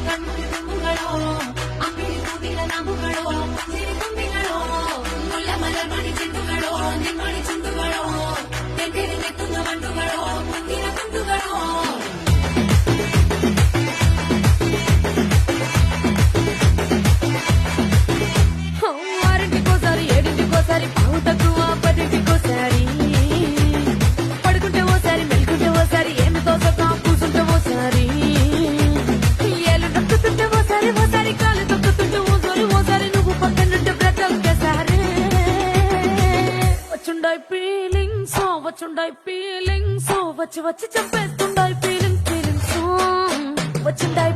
ಕಣ್ಣುಗಳೋ ಅಂಬಿಳಿ ಕೂದಿನ ನಾಮುಗಳೋ ಸಿರಿ ತುಂಬಿಗಳೋ ಮುಲ್ಲ ಮಲರ್ಮಣಿ ಚೆಂಡುಗಳೋ ನಿಮ್ಮಣಿ ಚುಂಡುಗಳೋ ತೆಂಟೆಗೆ ನೆತ್ತುന്ന ಮಂಡುಗಳೋ ಮುಂದಿನ ಗುಂಡುಗಳೋ ఆరింటికోసారి ఏడింటికోసారి పావు తక్కువ పదింటికోసారి పడుకుంటే ఓసారి మెలుకుంటే ఓసారి ఏమి తోసక కూసుంటే ఓసారి ఏళ్ళు నొక్కుతుంటే ఓసారి ఓసారి కాలు తొక్కుతుంటే ఓసారి ఓసారి నువ్వు పక్కనుంటే బ్రతకేసారి వచ్చుండాయి ఫీలింగ్స్ వచ్చి వచ్చి చంపేస్తుండాయి ఫీలింగ్స్ వచ్చిండాయి